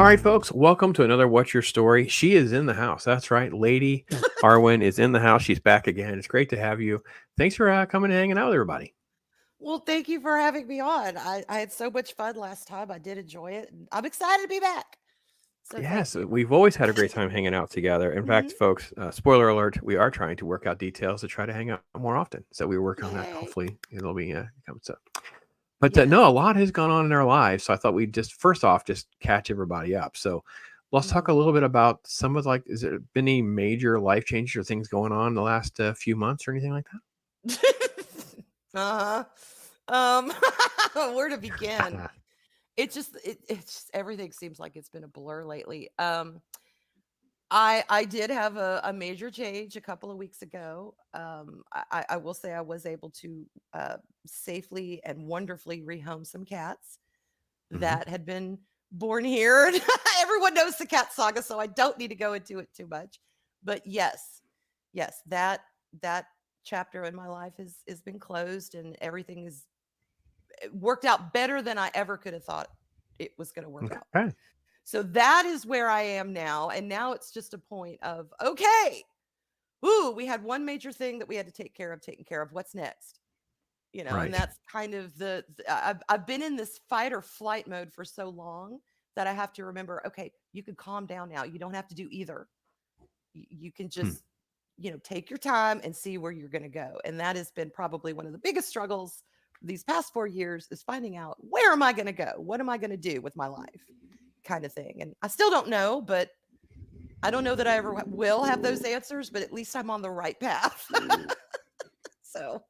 right, folks, welcome to another What's Your Story. She is in the house. That's right. Lady Arwyn is in the house. She's back again. It's great to have you. Thanks for coming and hanging out with everybody. Well, thank you for having me on. I had so much fun last time. I did enjoy it, and I'm excited to be back. So thank Yes, you. we've always had a great time hanging out together. In fact, hmm folks, spoiler alert, we are trying to work out details to try to hang out more often. So we work on that. Yay. Hopefully, it'll be comes up. But no, Yes. a lot has gone on in our lives. So I thought we'd just first off just catch everybody up. So let's talk a hmm little bit about some of is there been any major life changes or things going on in the last few months or anything like uh-huh. Where to begin? that? It's just everything seems like it's been a blur lately. I did have a major change a couple of weeks ago. I will say I was able to safely and wonderfully rehome some cats hmm that had been born here. And everyone knows the cat saga, so I don't need to go into it too much. But yes, that chapter in my life has been closed, and everything is worked out better than I ever could have thought it was going to work out. Okay. So that is where I am now, and now it's just a point of okay. Ooh, we had one major thing that we had to take care of. Taken care of. What's next? And Right. that's kind of I've been in this fight or flight mode for so long that I have to remember, okay, you can calm down now. You don't have to do either. You can Hmm. just, take your time and see where you're going to go. And that has been probably one of the biggest struggles these past 4 years is finding out where am I going to go? What am I going to do with my life? Kind of thing. And I still don't know, but I don't know that I ever will have those answers, but at least I'm on the right path. So,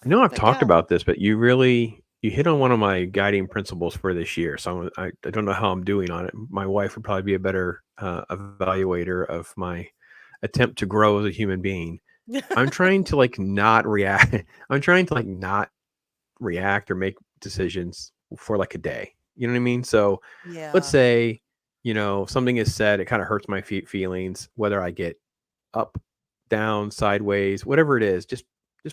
I know I've but talked yeah. about this, but you hit on one of my guiding principles for this year. So I don't know how I'm doing on it. My wife would probably be a better evaluator of my attempt to grow as a human being. I'm trying to not react. I'm trying to not react or make decisions for like a day. You know what I mean? So let's Yeah. say, something is said, it kind of hurts my feelings, whether I get up, down, sideways, whatever it is, just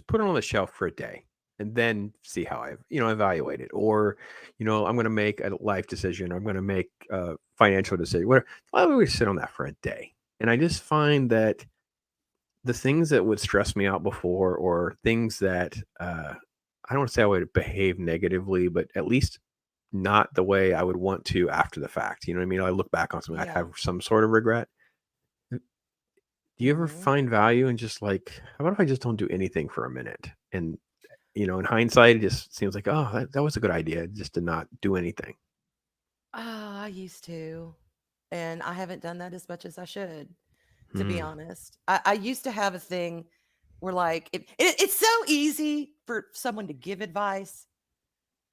put it on the shelf for a day and then see how I, evaluate it. Or, I'm going to make a life decision. I'm going to make a financial decision. Whatever. I always sit on that for a day. And I just find that the things that would stress me out before, or things that I don't want to say I would behave negatively, but at least not the way I would want to after the fact. You know what I mean? I look back on something, I'd Yeah. have some sort of regret. Do you ever hmm find value in just how about if I just don't do anything for a minute? And, in hindsight, it just seems like, oh, that was a good idea just to not do anything. I used to, and I haven't done that as much as I should, to be Hmm. honest. I used to have a thing where, like, it's so easy for someone to give advice,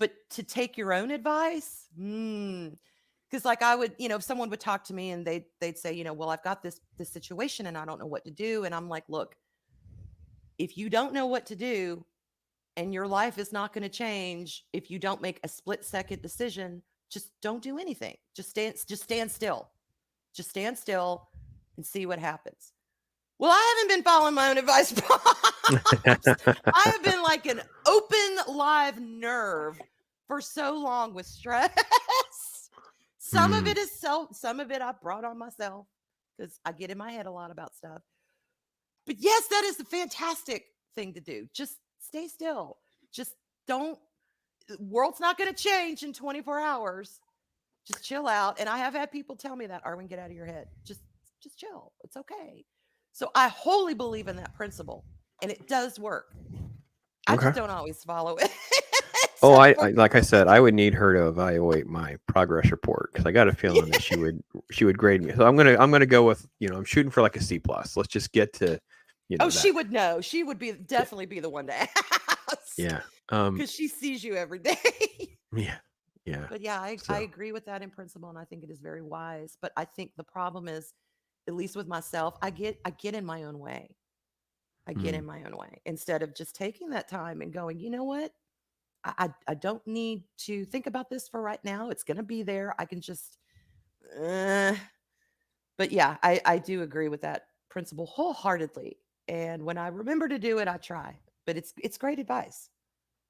but to take your own advice, because like I would, if someone would talk to me and they'd say, well, I've got this situation and I don't know what to do, and I'm like, look, if you don't know what to do, and your life is not going to change if you don't make a split second decision, just don't do anything. Just stand still. Just stand still and see what happens. Well, I haven't been following my own advice. Pops. I have been like an open live nerve for so long with stress. Some of Hmm. it is self, some of it I brought on myself because I get in my head a lot about stuff. But yes, that is a fantastic thing to do. Just stay still. Just don't world's not going to change in 24 hours. Just chill out. And I have had people tell me that, Arwyn, get out of your head. Just chill. It's okay. So I wholly believe in that principle, and it does work. I Okay. just don't always follow it. Oh, I like I Unfortunately. said, I would need her to evaluate my progress report because I got a feeling that she would grade me. So I'm gonna go with, I'm shooting for like a C plus. Let's just get to, Oh, that. she would know. She would be Yeah. definitely be the one to ask Yeah. because she sees you every day. Yeah. Yeah. But yeah, I So. agree with that in principle, and I think it is very wise. But I think the problem is, at least with myself, I get in my own way. I get Mm, in my own way instead of just taking that time and going, you know what? I don't need to think about this for right now. It's gonna be there. I can just uh, but yeah, I do agree with that principle wholeheartedly. And when I remember to do it, I try. But it's great advice.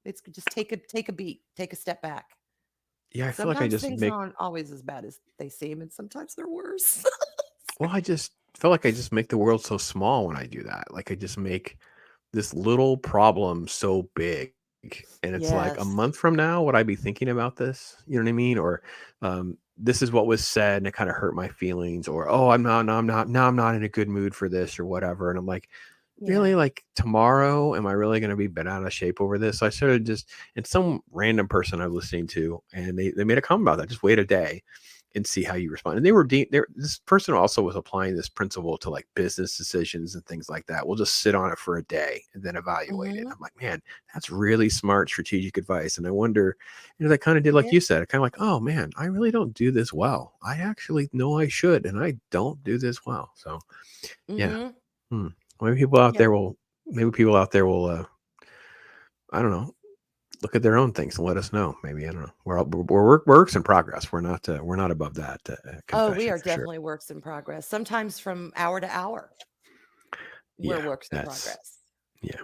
It's just take a beat, take a step back. Yeah, I feel like I Sometimes just things make aren't always as bad as they seem, and sometimes they're worse. well, I just feel like I just make the world so small when I do that. Like I just make this little problem so big. And it's like a Yes. month from now, would I be thinking about this? You know what I mean? Or this is what was said and it kind of hurt my feelings, or oh, I'm not, no, I'm not, no, I'm not in a good mood for this or whatever. And I'm like, really, Yeah. like tomorrow, am I really going to be bent out of shape over this? So I sort of just, and some random person I was listening to, and they made a comment about that. Just wait a day and see how you respond. And they were this person also was applying this principle to like business decisions and things like that. We'll just sit on it for a day and then evaluate it. Hmm. I'm like, man, that's really smart strategic advice. And I wonder, I kind of did like Yeah. you said, I kind of like, oh man, I really don't do this well. I actually know I should, and I don't do this well. So yeah. Hmm. Hmm. Maybe people out Yeah. there will. Maybe people out there will. I don't know. Look at their own things and let us know. Maybe I don't know. We're works in progress. We're not above that Oh, we confession are for sure. definitely works in progress. Sometimes from hour to hour, we're Yeah, works in that's progress. yeah,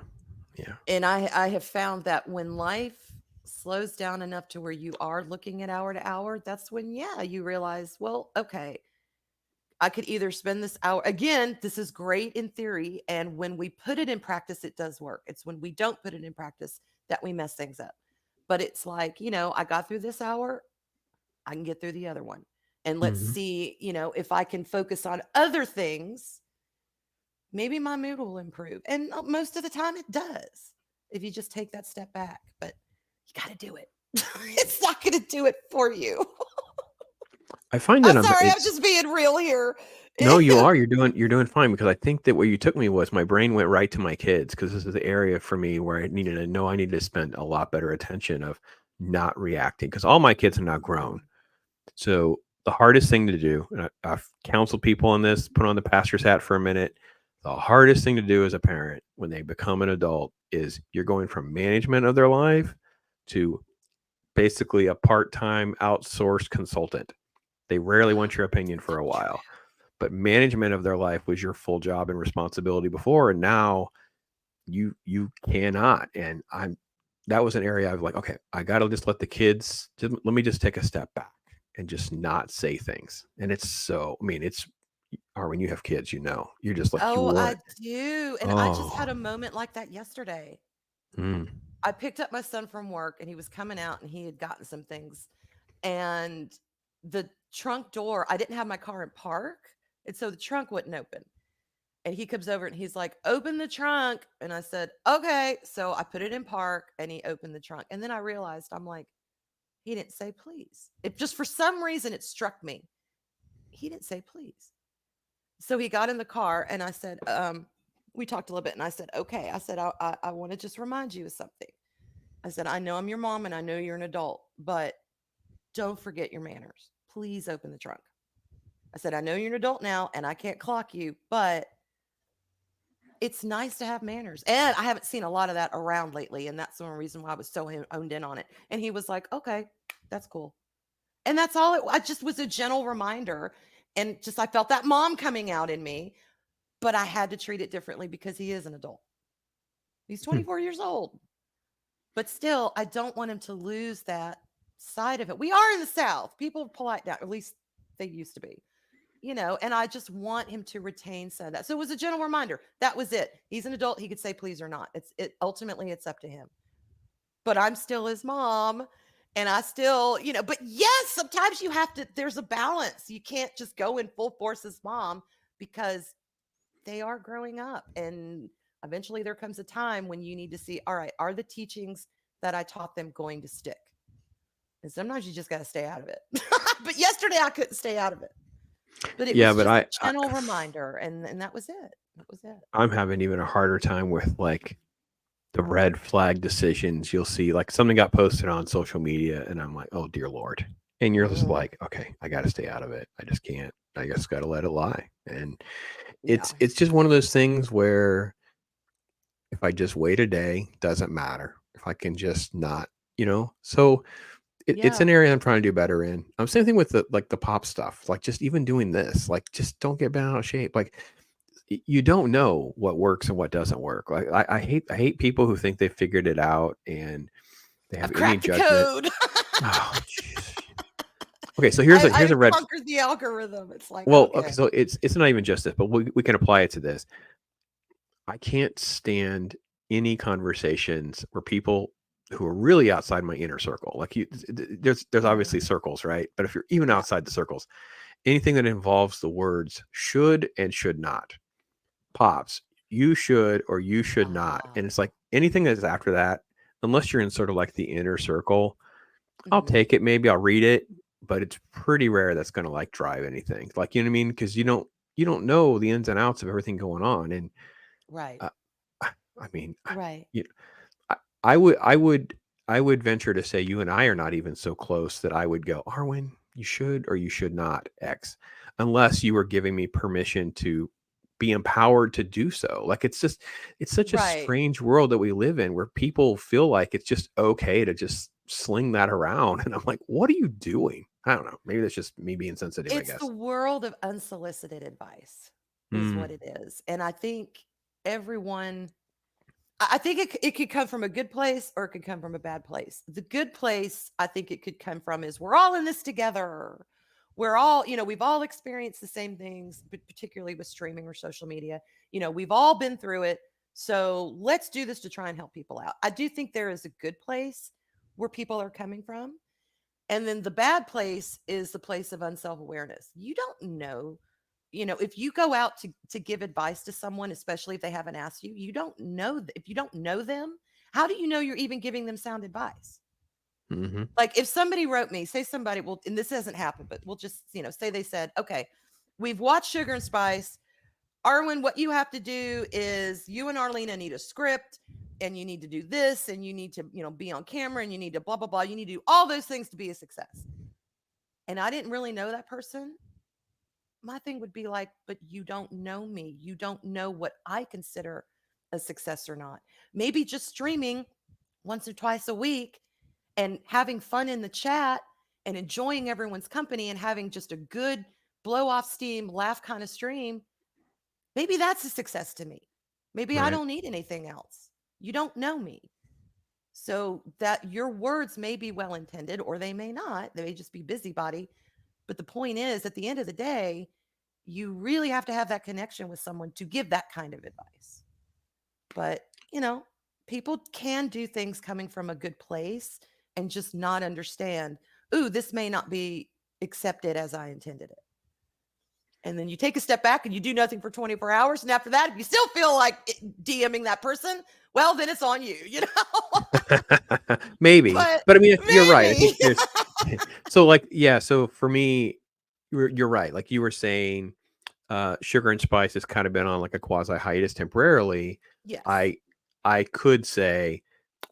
yeah. And I have found that when life slows down enough to where you are looking at hour to hour, that's when, yeah, you realize, well, okay, I could either spend this hour again, this is great in theory. And when we put it in practice, it does work. It's when we don't put it in practice that we mess things up. But it's like, I got through this hour, I can get through the other one. And let's Hmm. see, if I can focus on other things, maybe my mood will improve. And most of the time it does if you just take that step back. But you got to do it. It's not going to do it for you. I find that I'm sorry, I'm it's just being real here. no, you are. You're doing fine, because I think that where you took me was my brain went right to my kids, because this is the area for me where I needed to spend a lot better attention of not reacting, because all my kids are now grown. So the hardest thing to do, and I've counseled people on this, put on the pastor's hat for a minute. The hardest thing to do as a parent when they become an adult is you're going from management of their life to basically a part-time outsourced consultant. They rarely want your opinion for a while, but management of their life was your full job and responsibility before, and now you cannot. And that was an area I was like, okay, I got to just let the kids, let me just take a step back and just not say things. And it's so, I mean, it's, or when you have kids, you're just like, you Oh, I want, do. And I just oh, had a moment like that yesterday. mm, I picked up my son from work and he was coming out and he had gotten some things. And the trunk door, I didn't have my car in park. And so the trunk wouldn't open. And he comes over and he's like, open the trunk. And I said, okay. So I put it in park and he opened the trunk. And then I realized, I'm like, he didn't say please. It just, for some reason, it struck me. He didn't say please. So he got in the car and I said, we talked a little bit and I said, okay. I said, I want to just remind you of something. I said, I know I'm your mom and I know you're an adult, but don't forget your manners. Please open the trunk. I said, I know you're an adult now and I can't clock you, but it's nice to have manners. And I haven't seen a lot of that around lately. And that's the one reason why I was so honed in on it. And he was like, okay, that's cool. And that's all I just was a gentle reminder. And just I felt that mom coming out in me, but I had to treat it differently because he is an adult. He's hmm. 24 years old. But still, I don't want him to lose that side of it. We are in the South. People are polite now, at least they used to be. And I just want him to retain some of that. So it was a gentle reminder. That was it. He's an adult. He could say please or not. Ultimately it's up to him. But I'm still his mom. And I still, but yes, sometimes you have to, there's a balance. You can't just go in full force as mom because they are growing up. And eventually there comes a time when you need to see, all right, are the teachings that I taught them going to stick? And sometimes you just got to stay out of it. But yesterday I couldn't stay out of it. But it Yeah, was but just a gentle reminder, and that was it. That was it. I'm having even a harder time with like the red flag decisions. You'll see like something got posted on social media and I'm like, oh dear Lord. And you're just Mhm. like, okay, I got to stay out of it. I just can't. I just got to let it lie. And Yeah. it's just one of those things where if I just wait a day, doesn't matter. If I can just not, so it's Yeah. an area I'm trying to do better in. Same thing with the pop stuff. Like just even doing this, like just don't get bent out of shape. Like you don't know what works and what doesn't work. Like I hate people who think they figured it out and they have I've any cracked the judgment. code. Oh, jeez. Okay, so here's I a red. conquered the algorithm. It's like, Well, okay, okay. so it's not even just this, but we can apply it to this. I can't stand any conversations where people who are really outside my inner circle, like there's obviously Mhm. circles, right? But if you're even Yeah. outside the circles, anything that involves the words should and should not pops. You should or you should not, Ah. and it's like anything that's after that, unless you're in sort of like the inner circle, I'll Mhm. take it. Maybe I'll read it, but it's pretty rare that's going to like drive anything. Like you know what I mean? Because you don't know the ins and outs of everything going on, and Right. uh, I mean, Right. you I, I would venture to say you and I are not even so close that I would go, Arwyn, you should or you should not X, unless you were giving me permission to be empowered to do so. Like it's such a Right. strange world that we live in where people feel like it's just okay to just sling that around. And I'm like, what are you doing? I don't know. Maybe that's just me being sensitive, I It's the guess. world of unsolicited advice is Mm, what it is. And I think everyone I think it could come from a good place or it could come from a bad place. The good place I think it could come from is we're all in this together. We're all, we've all experienced the same things, but particularly with streaming or social media. We've all been through it. So let's do this to try and help people out. I do think there is a good place where people are coming from. And then the bad place is the place of unself awareness. You don't know, if you go out to give advice to someone, especially if they haven't asked you, you don't know if you don't know them, how do you know you're even giving them sound advice? hmm Like if somebody wrote me, say somebody, well, and this hasn't happened, but we'll just, say they said, okay, we've watched Sugar and Spice. Arwyn, what you have to do is you and Arlena need a script and you need to do this and you need to, be on camera and you need to blah, blah, blah. You need to do all those things to be a success. And I didn't really know that person. My thing would be like, but you don't know me. You don't know what I consider a success or not. Maybe just streaming once or twice a week and having fun in the chat and enjoying everyone's company and having just a good blow off steam, laugh kind of stream. Maybe that's a success to me. Maybe I Right. don't need anything else. You don't know me. So that your words may be well intended or they may not. They may just be busybody. But the point is, at the end of the day, you really have to have that connection with someone to give that kind of advice. But, people can do things coming from a good place and just not understand, ooh, this may not be accepted as I intended it. And then you take a step back and you do nothing for 24 hours. And after that, if you still feel like DMing that person, well, then it's on you. Maybe, But but I mean, you're right. I think maybe. there's so like yeah. So for me, you're right. Like you were saying, Sugar and Spice has kind of been on like a quasi hiatus temporarily. Yes. I I could say,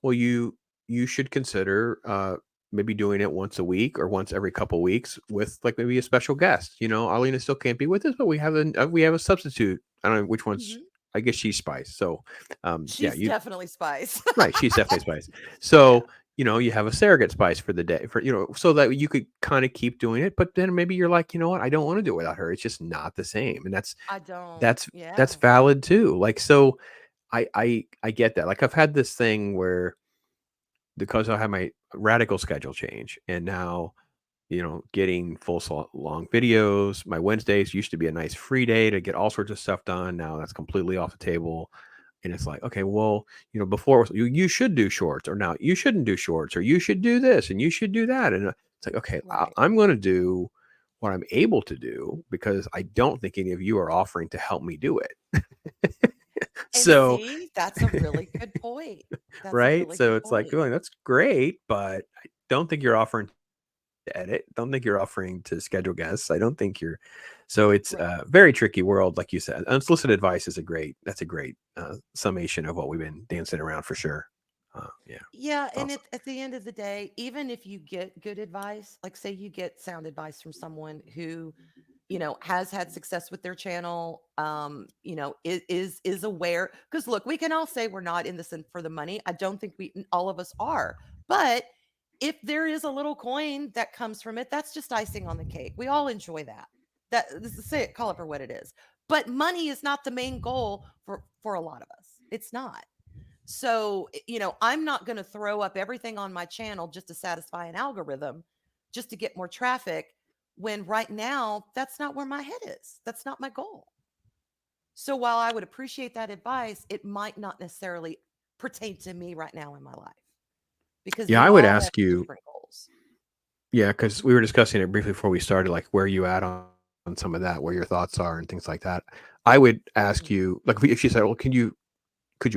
well, you should consider maybe doing it once a week or once every couple weeks with like maybe a special guest. Arlena still can't be with us, but we have a substitute. I don't know which one's. Mhm. I guess she's Spice. So, yeah, She's you definitely Spice. right. She's definitely Spice. Yeah, So you have a surrogate Spice for the day so that you could kind of keep doing it. But then maybe you're like, you know what? I don't want to do it without her. It's just not the same, and that's I don't. that's that's Yeah. valid too. Like so, I get that. Like I've had this thing where because I had my radical schedule change, and now getting long videos. My Wednesdays used to be a nice free day to get all sorts of stuff done. Now that's completely off the table. And it's like, okay, well, before it was, you should do shorts, or now you shouldn't do shorts, or you should do this and you should do that. And it's like, okay, Right. I'm going to do what I'm able to do because I don't think any of you are offering to help me do it. And So, see, that's a really good point. That's a right. really good So it's like point. going, that's great, but I don't think you're offering to edit. Don't think you're offering to schedule guests. I don't think you're. So it's Right. a very tricky world, like you said. Unsolicited advice is a great summation of what we've been dancing around for sure. Yeah, Yeah, it's and awesome. at the end of the day, even if you get good advice, like say you get sound advice from someone who, has had success with their channel, is aware. Because look, we can all say we're not in this for the money. I don't think all of us are. But if there is a little coin that comes from it, that's just icing on the cake. We all enjoy that. Say it, call it for what it is. But money is not the main goal for a lot of us. It's not. So, I'm not going to throw up everything on my channel just to satisfy an algorithm, just to get more traffic. when right now that's not where my head is. That's not my goal. So while I would appreciate that advice, it might not necessarily pertain to me right now in my life because Yeah, we I would all have ask you, different goals. yeah, because we were discussing it briefly before we started, like where you at on some of that, where your thoughts are and things like that. I would ask Mhm. you, like if she said, well, could you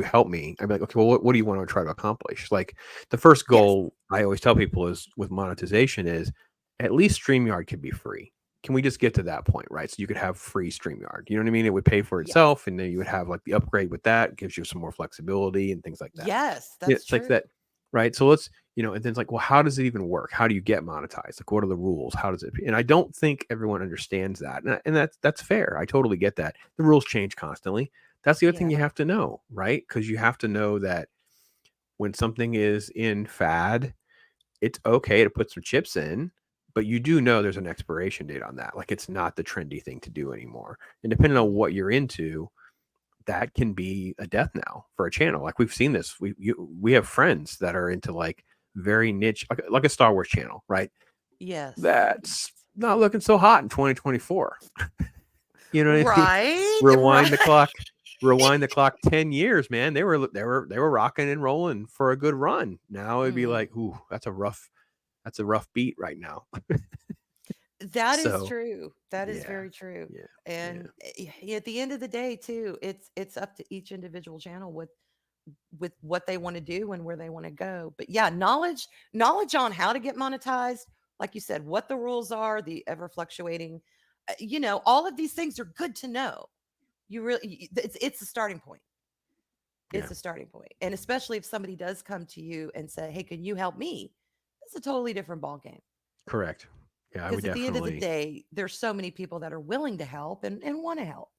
help me? I'd be like, okay, well, what do you want to try to accomplish? Like the first Yes. goal I always tell people is with monetization is at least StreamYard could be free. Can we just get to that point, right? So you could have free StreamYard. You know what I mean? It would pay for Yes. itself, and then you would have like the upgrade with that, gives you some more flexibility and things like that. Yes, Yeah, that's it's like true. that, right? So let's, and then it's like, well, how does it even work? How do you get monetized? Like, what are the rules? How does it? And I don't think everyone understands that, and that's fair. I totally get that. The rules change constantly. That's the other thing Yeah. you have to know, right? Because you have to know that when something is in fad, it's okay to put some chips in, but you do know there's an expiration date on that. Like it's not the trendy thing to do anymore. And depending on Mhm. what you're into, that can be a death knell for a channel. Like we've seen this. We have friends that are into like very niche, like a Star Wars channel, right? Yes. That's not looking so hot in 2024. You know what I mean? Right? Rewind the Right. clock. Rewind the clock 10 years, man. They were rocking and rolling for a good run. Now it'd be Mhm. like, ooh, that's a rough beat right now. That is So true. That is yeah, very true. yeah, yeah. And at the end of the day, too, it's up to each individual channel with what they want to do and where they want to go. But yeah, knowledge on how to get monetized, like you said, what the rules are, the ever fluctuating, all of these things are good to know. You really, it's a starting point. Yeah. It's a starting point, and especially if somebody does come to you and say, "Hey, can you help me?" It's a totally different ball game. Correct. Yeah, I would Because at the end of the definitely. day, there's so many people that are willing to help and want to help.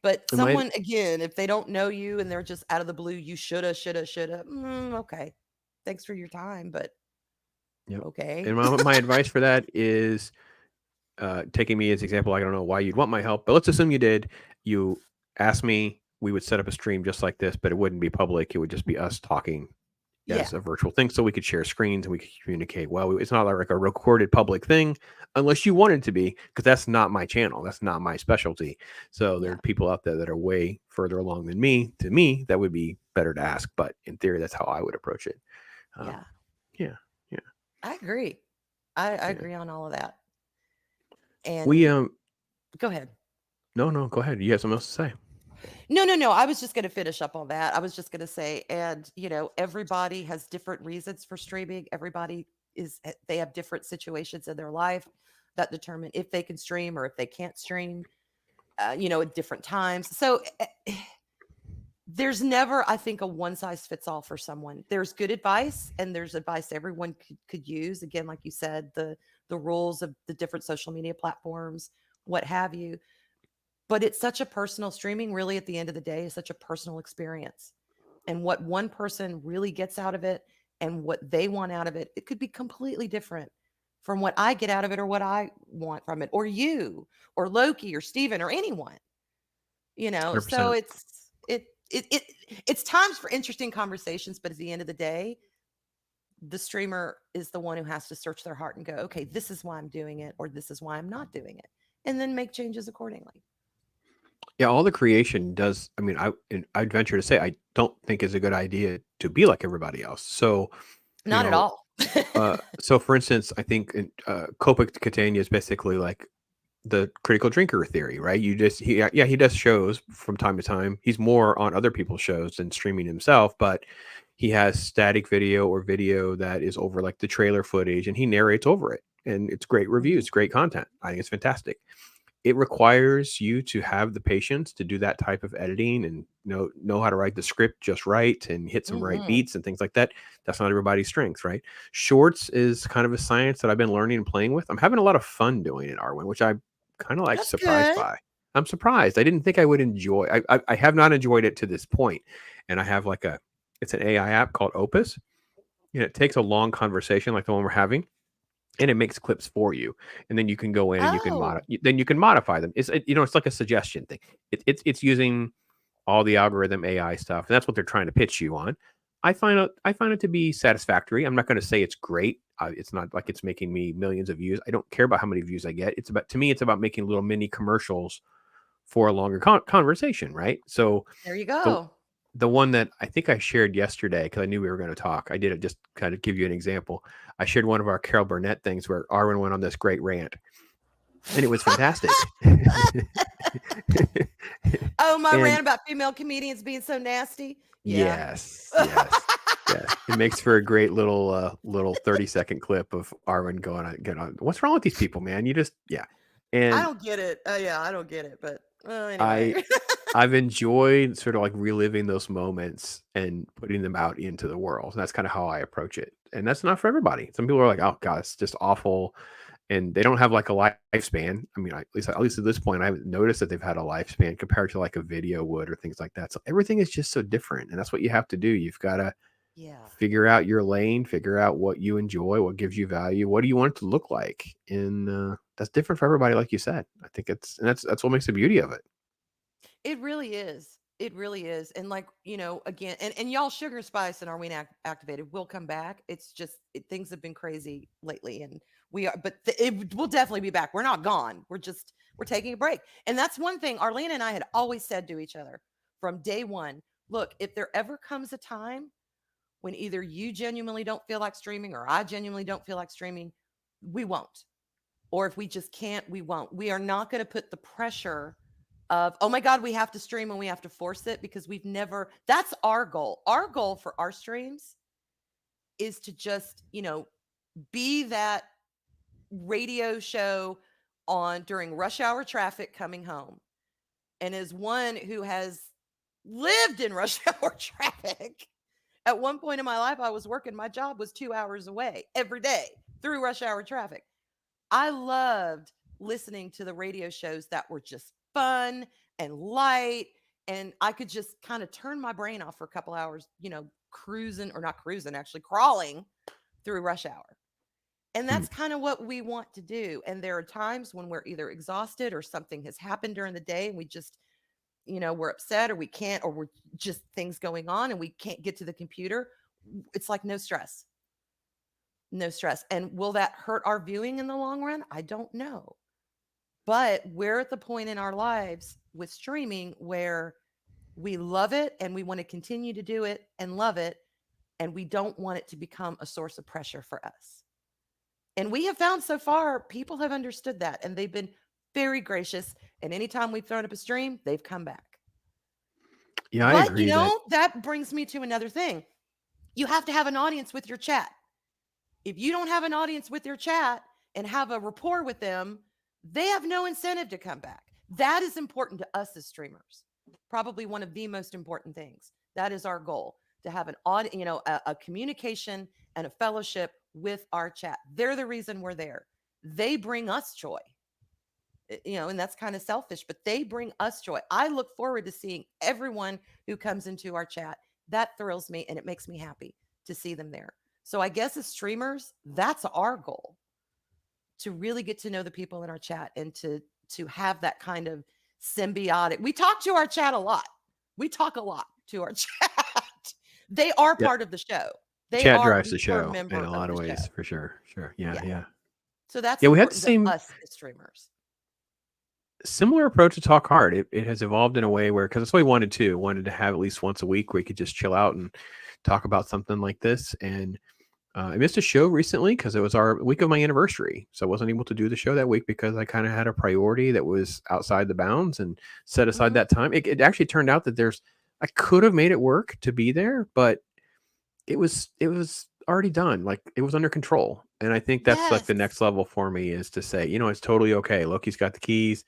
But It might. someone, again, if they don't know you and they're just out of the blue, you shoulda, okay. Thanks for your time, but Yep. okay. And my advice for that is taking me as example. I don't know why you'd want my help, but let's assume you did. You asked me. We would set up a stream just like this, but it wouldn't be public. It would just be us talking Yeah. as a virtual thing, so we could share screens and we could communicate. Well, it's not like a recorded public thing, unless you want it to be, because that's not my channel. That's not my specialty. So there Yeah. are people out there that are way further along than me. To me, that would be better to ask. But in theory, that's how I would approach it. Um, Yeah. yeah, yeah, I agree. I yeah. agree on all of that. We And go ahead. no, no, go ahead. You have something else to say? No. I was just going to finish up on that. I was just going to say, and everybody has different reasons for streaming. Everybody they have different situations in their life that determine if they can stream or if they can't stream, at different times. So there's never, I think, a one size fits all for someone. There's good advice and there's advice everyone could use. Again, like you said, the rules of the different social media platforms, what have you. But it's such a personal streaming, really, at the end of the day, is such a personal experience. And what one person really gets out of it and what they want out of it, it could be completely different from what I get out of it or what I want from it, or you, or Loki, or Steven, or anyone. Hundred So percent. it's times for interesting conversations, but at the end of the day, the streamer is the one who has to search their heart and go, okay, this is why I'm doing it, or this is why I'm not doing it, and then make changes accordingly. Yeah, all the creation does. I mean, I'd venture to say I don't think is a good idea to be like everybody else. So, you Not at know, all. so for instance, I think Copa Catania is basically like the critical drinker theory, right? He does shows from time to time. He's more on other people's shows than streaming himself, but he has static video or video that is over like the trailer footage, and he narrates over it, and it's great Mhm. reviews, great content. I think it's fantastic. It requires you to have the patience to do that type of editing and know how to write the script just right and hit some right Mhm. beats and things like that. That's not everybody's strength, right? Shorts is kind of a science that I've been learning and playing with. I'm having a lot of fun doing it, Arwen, which I kind of like That's surprised good. by. I'm surprised. I didn't think I would enjoy. I have not enjoyed it to this point, and I have like it's an AI app called Opus, and it takes a long conversation like the one we're having, and it makes clips for you, and then you can go in and Oh, you can modify them. It's like a suggestion thing. It's using all the algorithm AI stuff, and that's what they're trying to pitch you on. I find it to be satisfactory. I'm not going to say it's great. It's not like it's making me millions of views. I don't care about how many views I get. It's about, to me, it's about making little mini commercials for a longer conversation, right? So There you the go. the one that I think I shared yesterday, because I knew we were going to talk, I did it just kind of give you an example. I shared one of our Carol Burnett things where Arwyn went on this great rant, and it was fantastic. Oh, my And rant about female comedians being so nasty. Yeah. yes, yes, yes. It makes for a great little 30-second clip of Arwen going on. What's wrong with these people, man? You just yeah. I And don't get it. Yeah, I don't get it. But I anyway. I've enjoyed sort of like reliving those moments and putting them out into the world. And that's kind of how I approach it. And that's not for everybody. Some people are like, "Oh God, it's just awful," and they don't have like a lifespan. I mean, at least at this point, I haven't noticed that they've had a lifespan compared to like a video would or things like that. So everything is just so different, and that's what you have to do. You've got to Yeah. figure out your lane, figure out what you enjoy, what gives you value, what do you want it to look like, and that's different for everybody, like you said. I think that's what makes the beauty of it. It really is. It really is. And like, again, and y'all Sugar Spice and Arween Activated will come back. It's just things have been crazy lately and we are, but it will definitely be back. We're not gone. We're taking a break. And that's one thing Arlena and I had always said to each other from day one. Look, if there ever comes a time when either you genuinely don't feel like streaming or I genuinely don't feel like streaming, we won't. Or if we just can't, we won't. We are not going to put the pressure of, oh my God, we have to stream and we have to force it because we've never, that's our goal. Our goal for our streams is to just, be that radio show on during rush hour traffic coming home. And as one who has lived in rush hour traffic, at one point in my life, I was working, my job was 2 hours away every day through rush hour traffic. I loved listening to the radio shows that were just fun and light. And I could just kind of turn my brain off for a couple hours, cruising or not cruising, actually crawling through rush hour. And Hmm. that's kind of what we want to do. And there are times when we're either exhausted or something has happened during the day and we just, we're upset or we can't, or we're just things going on and we can't get to the computer. It's like no stress. No stress. And will that hurt our viewing in the long run? I don't know. But we're at the point in our lives with streaming where we love it and we want to continue to do it and love it. And we don't want it to become a source of pressure for us. And we have found so far, people have understood that and they've been very gracious. And anytime we've thrown up a stream, they've come back. Yeah, I But, agree that that brings me to another thing. You have to have an audience with your chat. If you don't have an audience with your chat and have a rapport with them, they have no incentive to come back. That is important to us as streamers. Probably one of the most important things. That is our goal, to have an a communication and a fellowship with our chat. They're the reason we're there. They bring us joy. And that's kind of selfish, but they bring us joy. I look forward to seeing everyone who comes into our chat. That thrills me and it makes me happy to see them there. So I guess as streamers, that's our goal, to really get to know the people in our chat and to have that kind of symbiotic. We talk to our chat a lot. We talk a lot to our chat. They are yeah, part of the show. They chat are drives the the core show in member a of lot of the show. ways, for sure. Sure. Yeah, Yeah. yeah. So that's Yeah, we had the important to same us as streamers. similar approach to Talk Hard. It has evolved in a way where, because that's what we wanted to. Wanted to have at least once a week where we could just chill out and talk about something like this. And I missed a show recently because it was our week of my anniversary. So I wasn't able to do the show that week because I kind of had a priority that was outside the bounds and set aside Mm-hmm. that time. It actually turned out that I could have made it work to be there, but it was already done. Like it was under control. And I think that's like Yes. the next level for me, is to say, it's totally okay. Loki's got the keys.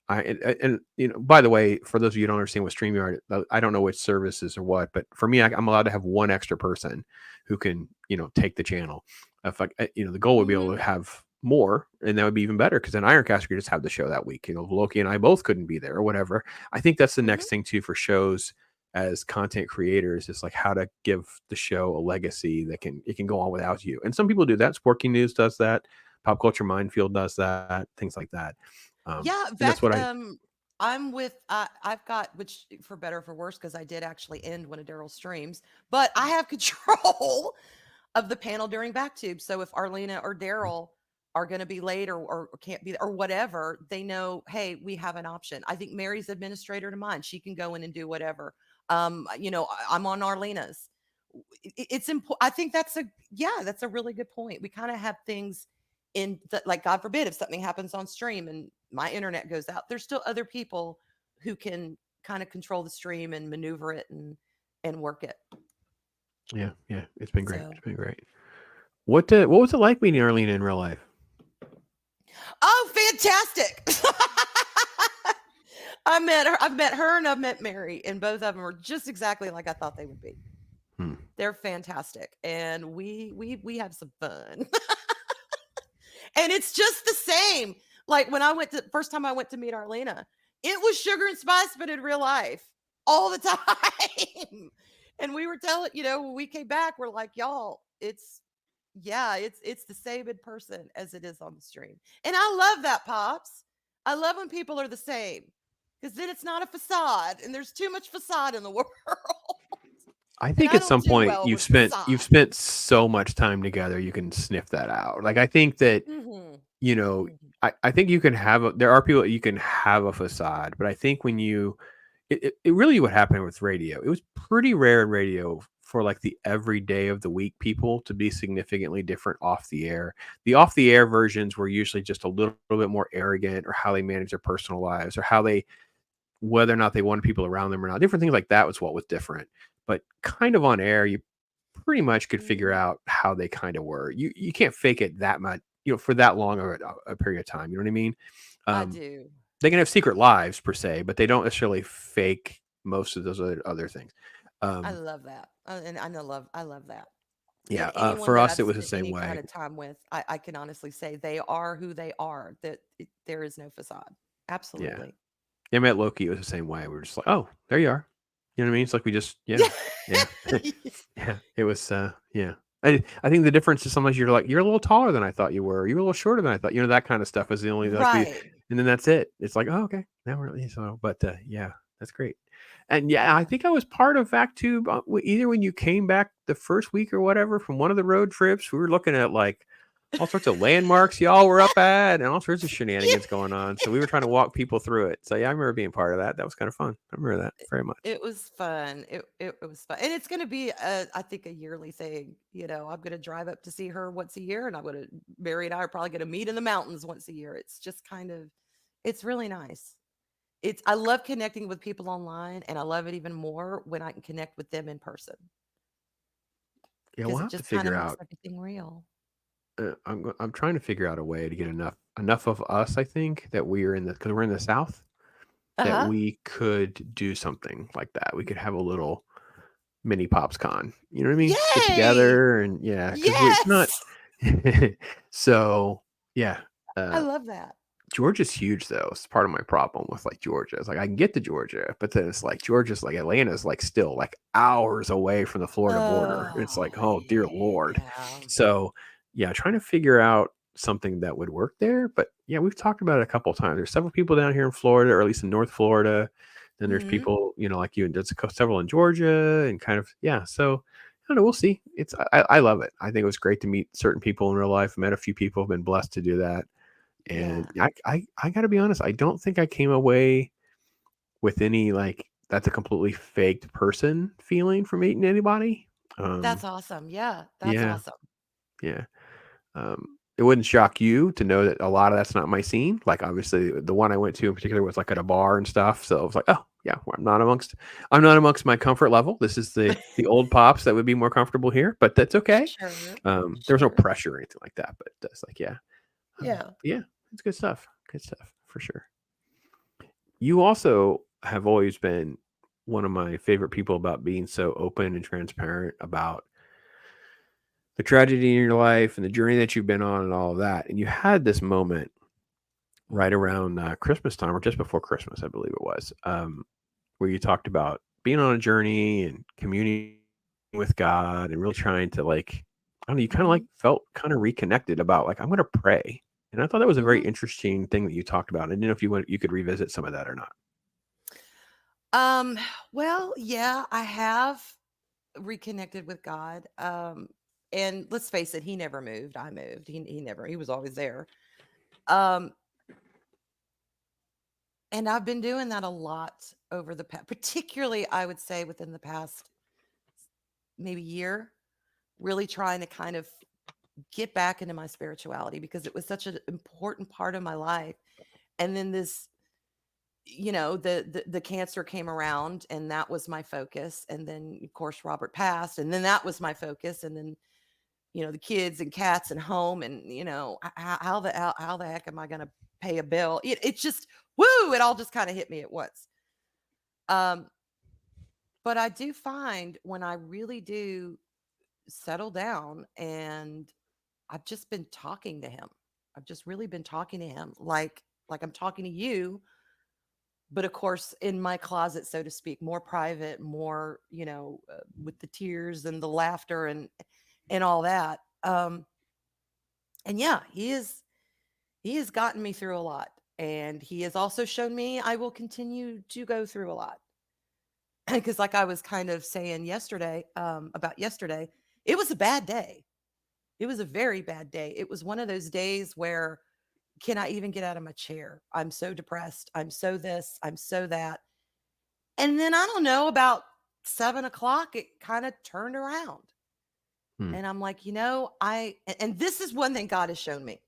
And by the way, for those of you who don't understand what StreamYard, I don't know which services or what, but for me, I'm allowed to have one extra person who can, take the channel. If the goal would be able Mm-hmm. to have more, and that would be even better, because then Ironcast could just have the show that week. Loki and I both couldn't be there or whatever. I think that's the Mm-hmm. next thing too for shows as content creators, is like how to give the show a legacy that it can go on without you. And some people do that. Sporking News does that. Pop Culture Minefield does that. Things like that. Yeah. In And that's fact, what I I'm with I've got, which for better or for worse, because I did actually end one of Daryl's streams, but I have control of the panel during backtube. So if Arlena or Daryl are going to be late or can't be or whatever, they know, hey, we have an option. I think Mary's administrator to mine. She can go in and do whatever. I'm on Arlena's. It's important. I think that's a really good point. We kind of have things like, God forbid, if something happens on stream and my internet goes out, there's still other people who can kind of control the stream and maneuver it and work it. Yeah, yeah, it's been great. So, It's been great. What was it like meeting Arlena in real life? oh, fantastic. I've met her and I've met Mary, and both of them were just exactly like I thought they would be. They're fantastic, and we have some fun. And it's just the same. Like when first time I went to meet Arlena, it was sugar and spice, but in real life all the time. And we were telling, when we came back, we're like, y'all, it's the same in person as it is on the stream. And I love that, Pops. I love when people are the same, because then it's not a facade, and there's too much facade in the world. I think I at don't some do point well you've with spent facade. so much time together, you can sniff that out. Like I think that I think you can there are people that you can have a facade, but I think when it really what happened with radio, it was pretty rare in radio for like the everyday of the week people to be significantly different off the air. The off the air versions were usually just a little bit more arrogant, or how they manage their personal lives, or whether or not they wanted people around them or not. Different things like that was what was different. But kind of on air, you pretty much could figure out how they kind of were. You can't fake it that much, for that long of a period of time. You know what I mean? I do. They can have secret lives per se, but they don't necessarily fake most of those other things. I love that. And I love that. And Yeah. anyone For that us, I've it was the spent same any way. kind of time with, I can honestly say they are who they are, there is no facade. Yeah. Absolutely. Yeah, I met Loki. It was the same way. We were just like, oh, there you are. You know what I mean? It's like we just, yeah. Yeah. It was, yeah. I think the difference is sometimes you're like, you're a little taller than I thought you were. You're a little shorter than I thought. That kind of stuff is the only, like, Right. and then that's it. It's like, oh, okay. Now we're, so, but yeah, that's great. And yeah, I Yeah. think I was part of VacTube either when you came back the first week or whatever from one of the road trips. We were looking at like all sorts of landmarks y'all were up at and all sorts of shenanigans going on. So we were trying to walk people through it. So yeah, I remember being part of that. That was kind of fun. I remember that very much. It was fun. It was fun. And it's going to be, I think, a yearly thing. I'm going to drive up to see her once a year, and Mary and I are probably going to meet in the mountains once a year. It's just it's really nice. I love connecting with people online, and I love it even more when I can connect with them in person, Yeah, we'll because it have to just kind of figure makes out. everything real. I'm trying to figure out a way to get enough of us. I think that because we're in the South, that Uh-huh. we could do something like that. We could have a little mini PopsCon. You know what I mean? Just get Yay! together and yeah, because it's not. Yes! So yeah, I uh, love that. Georgia's huge though. It's part of my problem with like Georgia. It's like I can get to Georgia, but then it's like Georgia's like Atlanta's like still like hours away from the Florida border. It's Oh, like, oh dear Lord. yeah. So yeah, trying to figure out something that would work there. But yeah, we've talked about it a couple of times. There's several people down here in Florida, or at least in North Florida. Then there's Mhm. people, like you, and there's several in Georgia, and kind of yeah. So I don't know. We'll see. I love it. I think it was great to meet certain people in real life. Met a few people. Have been blessed to do that. And Yeah. I got to be honest, I don't think I came away with any like that's a completely faked person feeling from meeting anybody. That's awesome. Yeah, that's Yeah, awesome. yeah. It wouldn't shock you to know that a lot of that's not my scene. Like obviously the one I went to in particular was like at a bar and stuff. So I was like, oh yeah, well, I'm not amongst my comfort level. This is the old pops that would be more comfortable here, but that's okay. Sure. There was no Sure. pressure or anything like that, but it's like, yeah, Yeah. yeah, it's good stuff. Good stuff for sure. You also have always been one of my favorite people about being so open and transparent about the tragedy in your life and the journey that you've been on and all of that. And you had this moment right Mhm. around Christmas time, or just before Christmas, I believe it was, where you talked about being on a journey and communing with God and really trying to like, I don't know, you kind of like Mhm. felt kind of reconnected about like, I'm going to pray. And I thought that was a very Mhm. interesting thing that you talked about. I didn't know if you could revisit some of that or not. Um, well, yeah, I have reconnected with God. And let's face it, he never moved. I moved. He was always there. Um, and I've been doing that a lot over the past, particularly I would say within the past maybe year, really trying to kind of get back into my spirituality because it was such an important part of my life. And then this, the cancer came around and that was my focus. And then of course Robert passed and then that was my focus. And then, the kids and cats and home and, how the heck am I going to pay a bill? It's just, woo, it all just kind of hit me at once. Um, but I do find when I really do settle down and I've just been talking to him. I've just really been talking to him like I'm talking to you, but of course in my closet, so to speak, more private, more, with the tears and the laughter and all that. And yeah, he has gotten me through a lot, and he has also shown me I will continue to go through a lot. Because like I was kind of saying yesterday, about yesterday, it was a bad day. It was a very bad day. It was one of those days where can I even get out of my chair? I'm so depressed. I'm so this, I'm so that. And then I don't know, about 7 o'clock, it kind of turned around. Hmm. And I'm like, and this is one thing God has shown me.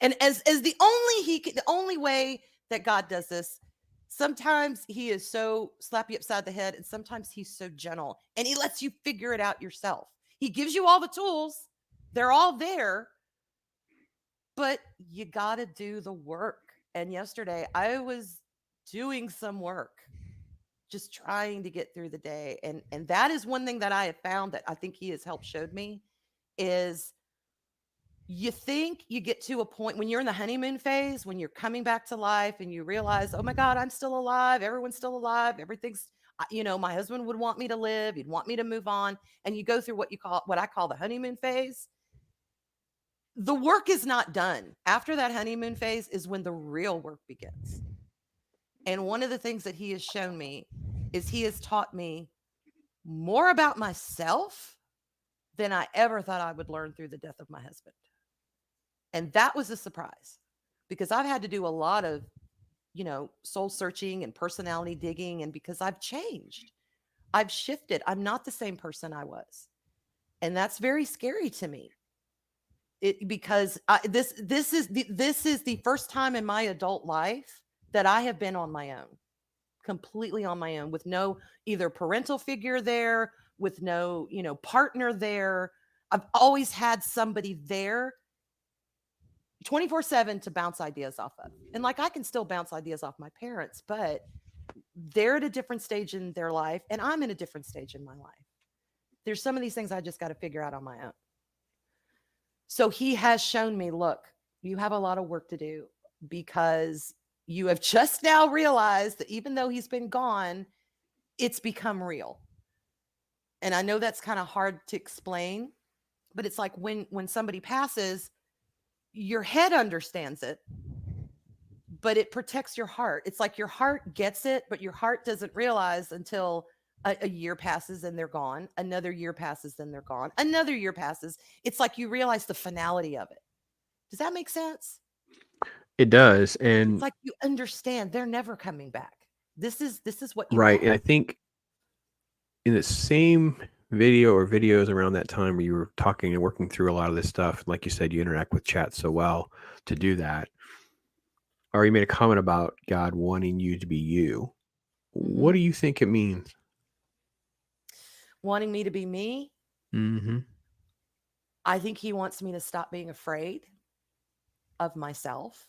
And as the only way that God does this, sometimes he is so slap you upside the head, and sometimes he's so gentle and he lets you figure it out yourself. He gives you all the tools, they're all there, but you got to do the work. And yesterday I was doing some work, just trying to get through the day. And that is one thing that I have found that I think he has helped showed me is you think you get to a point when you're in the honeymoon phase, when you're coming back to life and you realize, oh my God, I'm still alive. Everyone's still alive. Everything's, my husband would want me to live. He'd want me to move on. And you go through what I call the honeymoon phase. The work is not done. After that honeymoon phase is when the real work begins. And one of the things that he has shown me is he has taught me more about myself than I ever thought I would learn through the death of my husband. And that was a surprise because I've had to do a lot of, soul searching and personality digging. And because I've changed, I've shifted. I'm not the same person I was. And that's very scary to me. Because this is the first time in my adult life that I have been on my own, completely on my own, with no either parental figure there, with no, partner there. I've always had somebody there 24/7 to bounce ideas off of. And like I can still bounce ideas off my parents, but they're at a different stage in their life and I'm in a different stage in my life. There's some of these things I just got to figure out on my own. So he has shown me, look, you have a lot of work to do because you have just now realized that even though he's been gone, it's become real. And I know that's kind of hard to explain, but it's like when somebody passes, your head understands it, but it protects your heart. It's like your heart gets it, but your heart doesn't realize until a year passes and they're gone. Another year passes and they're gone. Another year passes. It's like you realize the finality of it. Does that make sense? It does. It's And like you understand they're never coming back. This is what you right. And have. I think in the same video or videos around that time where you were talking and working through a lot of this stuff, like you said, you interact with chat so well to do that. Or you made a comment about God wanting you to be you. What Mm-hmm. do you think it means? Wanting me to be me. Mm-hmm. I think he wants me to stop being afraid of myself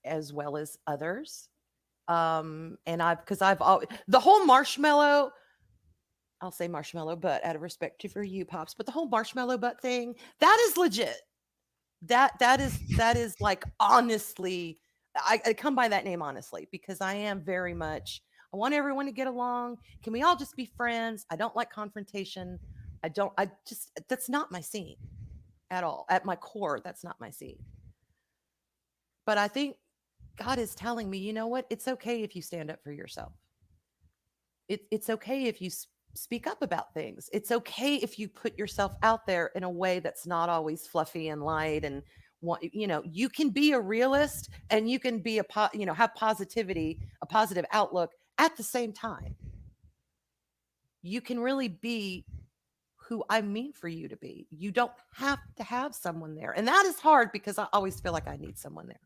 as well as others. And because I've always, the whole marshmallow, I'll say marshmallow butt out of respect for you, Pops, but the whole marshmallow butt thing, that is legit. That is like, honestly, I come by that name honestly because I am very much, I want everyone to get along. Can we all just be friends? I don't like confrontation. I just, that's not my scene at all. At my core, that's not my scene. But I think God is telling me, you know what? It's okay if you stand up for yourself. It's okay if you speak up about things. It's okay if you put yourself out there in a way that's not always fluffy and light and you can be a realist and you can be have positivity, a positive outlook at the same time. You can really be who I mean for you to be. You don't have to have someone there. And that is hard because I always feel like I need someone there.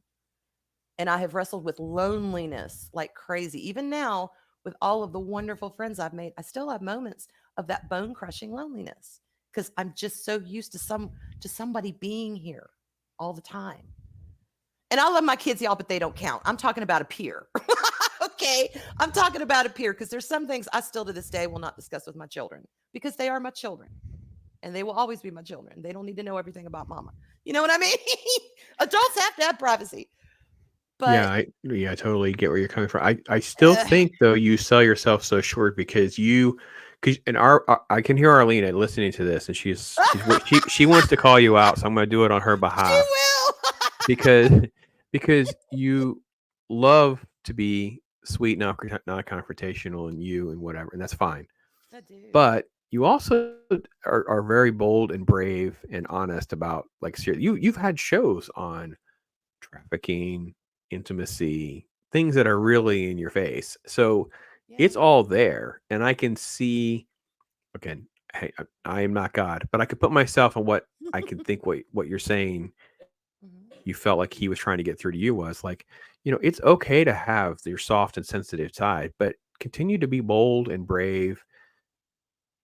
And I have wrestled with loneliness like crazy. Even now, with all of the wonderful friends I've made, I still have moments of that bone crushing loneliness because I'm just so used to somebody being here all the time. And I love my kids, y'all, but they don't count. I'm talking about a peer. Okay. I'm talking about a peer because there's some things I still to this day will not discuss with my children because they are my children and they will always be my children. They don't need to know everything about mama. You know what I mean? Adults have to have privacy. But I totally get where you're coming from. I still think though you sell yourself so short because I can hear Arlena listening to this and she wants to call you out, so I'm going to do it on her she behalf will. because you love to be sweet, not confrontational, and whatever, and that's fine. I do. But you also are very bold and brave and honest about like you've had shows on trafficking, intimacy, things that are really in your face. So Yeah. it's all there. And I can see, again, hey, I am not God, but I could put myself on what I can think what you're saying. Mhm. You felt like he was trying to get through to you was like, it's okay to have your soft and sensitive side, but continue to be bold and brave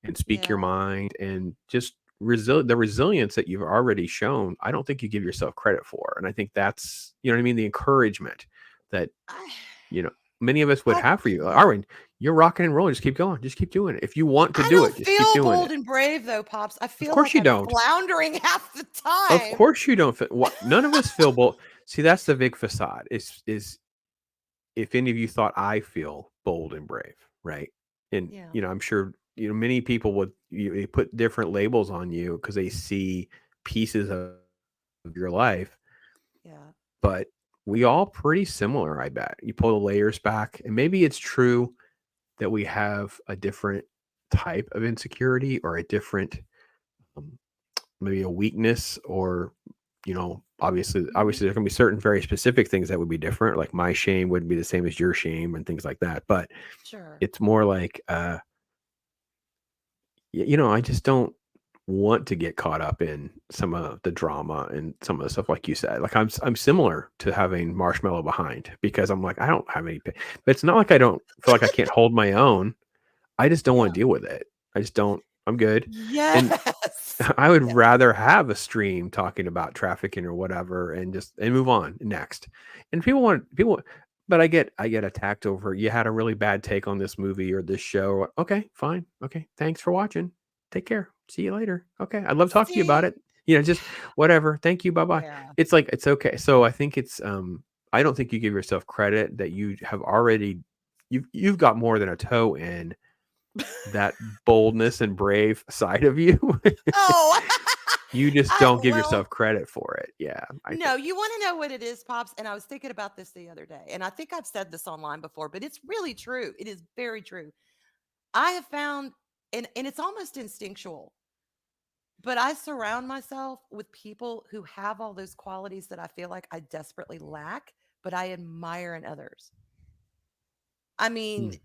and speak your Yeah. mind and just the resilience that you've already shown. I don't think you give yourself credit for. And I think that's, what I mean? The encouragement that, I, you know, many of us would I have for you. Arwyn, you're rocking and rolling. Just keep going. Just keep doing it. If you want to I do don't it, just keep feel doing bold it. and brave though, Pops. I Of feel course like you I'm don't. floundering half the Of time. course you don't. None of us feel bold. See, that's the big facade. Is if any of you thought I feel bold and brave, right? And Yeah. I'm sure many people would they put different labels on you because they see pieces of your life, Yeah. but we all pretty similar. I bet you pull the layers back, and maybe it's true that we have a different type of insecurity or a different um, maybe a weakness or obviously there can be certain very specific things that would be different, like my shame wouldn't be the same as your shame and things like that, but Sure. it's more like I just don't want to get caught up in some of the drama and some of the stuff like you said. Like I'm similar to having Marshmallow behind because I'm like I don't have any but it's not like I don't feel like I can't hold my own. I just don't want Yeah. to deal with it. I just don't. I'm good. And Yes. I would Yes. rather have a stream talking about trafficking or whatever and move on next. And but I get attacked over you had a really bad take on this movie or this show. Okay, fine. Okay, thanks for watching. Take care. See you later. Okay, I'd love to talk to you about See? it. Just whatever. Thank you. Bye bye. Yeah. It's like it's okay. So I think it's I don't think you give yourself credit that you have already you've got more than a toe in that boldness and brave side of you. Oh, You just don't give well, yourself credit for it. Yeah, I no, think. you want to know what it is, Pops? And I was thinking about this the other day, and I think I've said this online before, but it's really true. It is very true. I have found, and it's almost instinctual, but I surround myself with people who have all those qualities that I feel like I desperately lack, but I admire in others. I mean, Mm,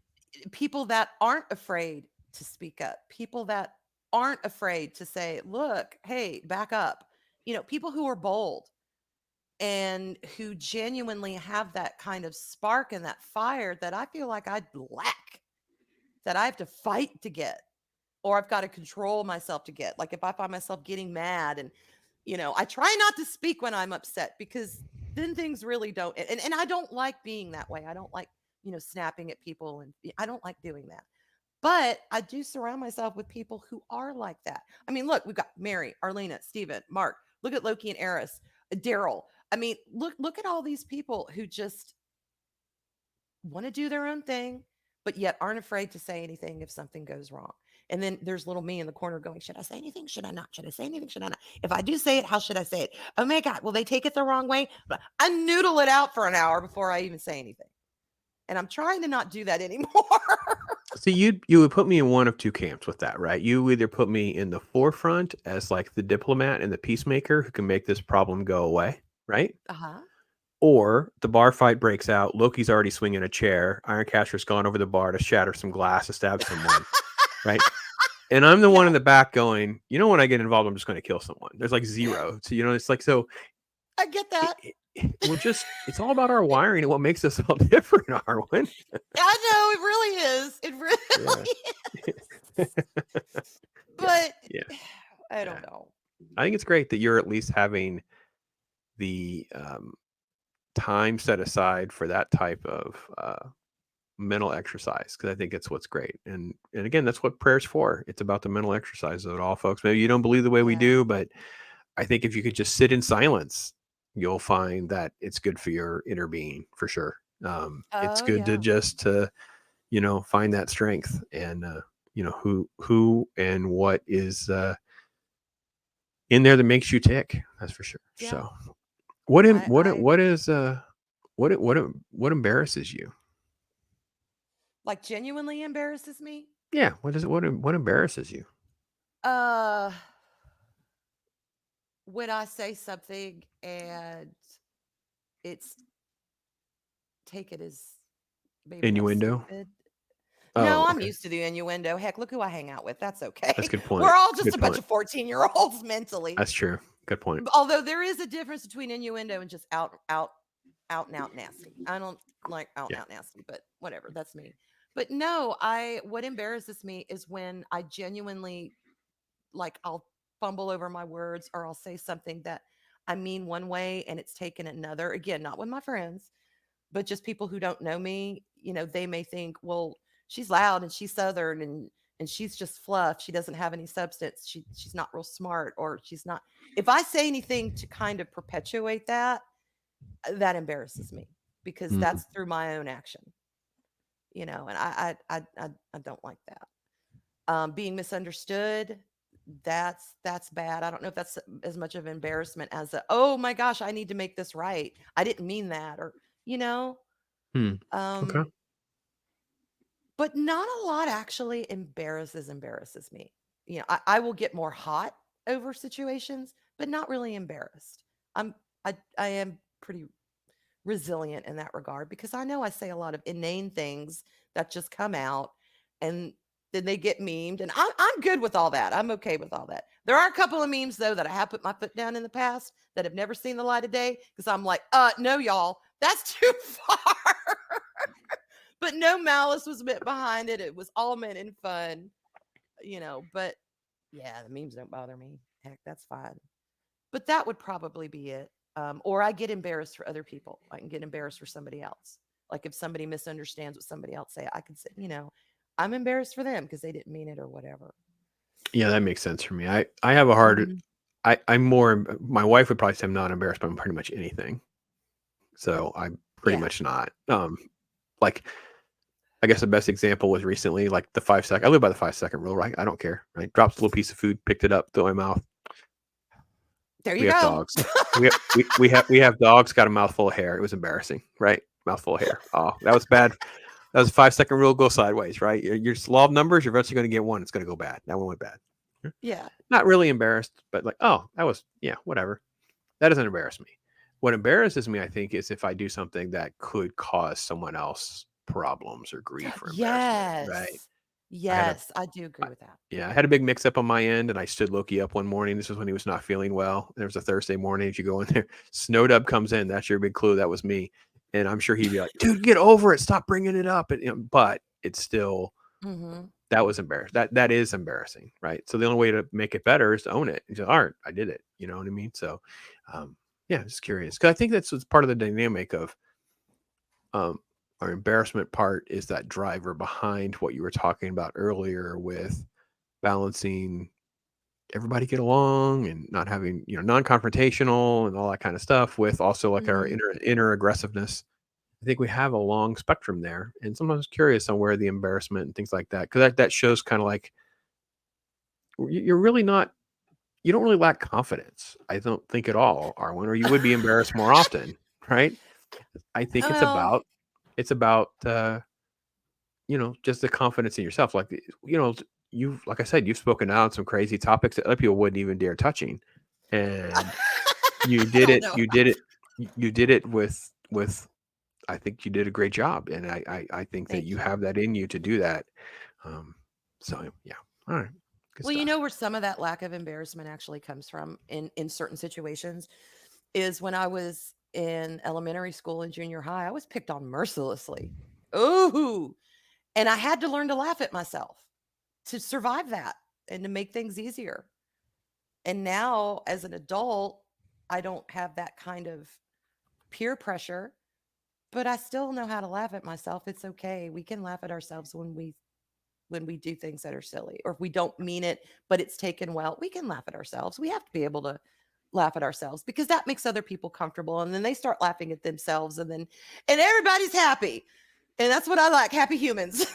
people that aren't afraid to speak up, people that aren't afraid to say, look, hey, back up. People who are bold and who genuinely have that kind of spark and that fire that I feel like I lack, that I have to fight to get, or I've got to control myself to get. Like if I find myself getting mad and, I try not to speak when I'm upset because then things really don't. And I don't like being that way. I don't like, snapping at people and I don't like doing that. But I do surround myself with people who are like that. I mean, look, we've got Mary, Arlena, Steven, Mark. Look at Loki and Eris, Daryl. I mean, look at all these people who just want to do their own thing, but yet aren't afraid to say anything if something goes wrong. And then there's little me in the corner going, should I say anything? Should I not? Should I say anything? Should I not? If I do say it, how should I say it? Oh my God, will they take it the wrong way? But I noodle it out for an hour before I even say anything. And I'm trying to not do that anymore. So you would put me in one of two camps with that, right? You either put me in the forefront as like the diplomat and the peacemaker who can make this problem go away, right? Uh-huh. Or the bar fight breaks out. Loki's already swinging a chair. Iron Caster's gone over the bar to shatter some glass to stab someone, right? And I'm the one Yeah, in the back going, when I get involved, I'm just going to kill someone. There's like zero. So, it's like, so I get that. it's all about our wiring and what makes us all different, Arwen. I know it really is. It Yeah. really is. Yeah. But Yeah. I Yeah. don't know. I think it's great that you're at least having the time set aside for that type of mental exercise, because I think it's what's great. And again, that's what prayer's for. It's about the mental exercise of it all, folks. Maybe you don't believe the way we Yeah. do, but I think if you could just sit in silence, you'll find that it's good for your inner being for sure. It's Oh good to yeah. just find that strength and who and what is in there that makes you tick. That's for sure. Yeah. So what I is what embarrasses you? like genuinely embarrasses me. Yeah, what embarrasses you? Uh when I say something and it's taken as maybe I'm Innuendo. stupid. No, Oh, I'm okay. used to the innuendo. Heck, look who I hang out with. That's okay. That's a good point. We're all just Good a bunch point. of 14-year-olds mentally. That's true. Good point. Although there is a difference between innuendo and just out and out nasty. I don't like out Yeah. and out nasty, but whatever, that's me. But no, I what embarrasses me is when I genuinely like I'll fumble over my words or I'll say something that I mean one way and it's taken another. Again, not with my friends, but just people who don't know me, they may think, well, she's loud and she's southern and she's just fluff. She doesn't have any substance. She's not real smart or she's not. If I say anything to kind of perpetuate that, that embarrasses me because Mm. that's through my own action, and I don't like that. Being misunderstood, that's bad. I don't know if that's as much of embarrassment as oh my gosh, I need to make this right. I didn't mean that, or you know, Hmm. Okay. um, but not a lot actually embarrasses me. I will get more hot over situations, but not really embarrassed. I'm I am pretty resilient in that regard because I know I say a lot of inane things that just come out and then they get memed. And I'm good with all that. I'm okay with all that. There are a couple of memes, though, that I have put my foot down in the past that have never seen the light of day because I'm like, no, y'all, that's too far. But no malice was meant behind it. It was all meant in fun, But yeah, the memes don't bother me. Heck, that's fine. But that would probably be it. Or I get embarrassed for other people. I can get embarrassed for somebody else. Like if somebody misunderstands what somebody else say, I could say, I'm embarrassed for them because they didn't mean it or whatever. Yeah, that makes sense for me. I have a hard. Mhm. I'm more. My wife would probably say I'm not embarrassed by pretty much anything. So I'm pretty Yeah. much not. Like I guess the best example was recently, like the 5 second. I live by the 5 second rule, right? I don't care, right? Drops a little piece of food, picked it up, threw it in my mouth. There We you have go. dogs. We have dogs. Got a mouthful of hair. It was embarrassing, right? Mouthful of hair. Oh, that was bad. That was a 5 second rule. Go sideways, right? Your law of numbers. You're eventually going to get one. It's going to go bad. That one went bad. Yeah. Not really embarrassed, but like, oh, that was whatever. That doesn't embarrass me. What embarrasses me, I think, is if I do something that could cause someone else problems or grief or embarrassment, right? Yes. I had a Yes. I do agree with that. Yeah, I had a big mix up on my end, and I stood Loki up one morning. This was when he was not feeling well. There was a Thursday morning. As you go in there, Snowdub comes in. That's your big clue. That was me, and I'm sure he'd be like, "Dude, get over it. Stop bringing it up." And but it's still Hmm. that was embarrassing. That is embarrassing, right? So the only way to make it better is to own it. And say, "All right, I did it." You know what I mean? So, um, yeah, just curious because I think that's what's part of the dynamic of um, our embarrassment part is that driver behind what you were talking about earlier with balancing everybody get along and not having non-confrontational and all that kind of stuff with also like our Hmm. inner aggressiveness. I think we have a long spectrum there, and sometimes curious on where the embarrassment and things like that, because that shows kind of like you're really not, you don't really lack confidence, I don't think at all, Arwen, or you would be embarrassed more often, right? I think it's Well, about it's about just the confidence in yourself. Like you've like I said, you've spoken out on some crazy topics that other people wouldn't even dare touching, and you did Oh it. no. You did it. You did it with. I think you did a great job, and I think that Thank you you. have that in you to do that. Um, so yeah, all right, good Well, you stuff. know where some of that lack of embarrassment actually comes from in certain situations is when I was in elementary school and junior high, I was picked on mercilessly. Ooh, and I had to learn to laugh at myself to survive that and to make things easier. And now as an adult, I don't have that kind of peer pressure, but I still know how to laugh at myself. It's okay. We can laugh at ourselves when we do things that are silly or if we don't mean it, but it's taken well. We can laugh at ourselves. We have to be able to laugh at ourselves because that makes other people comfortable and then they start laughing at themselves and everybody's happy. And that's what I like, happy humans.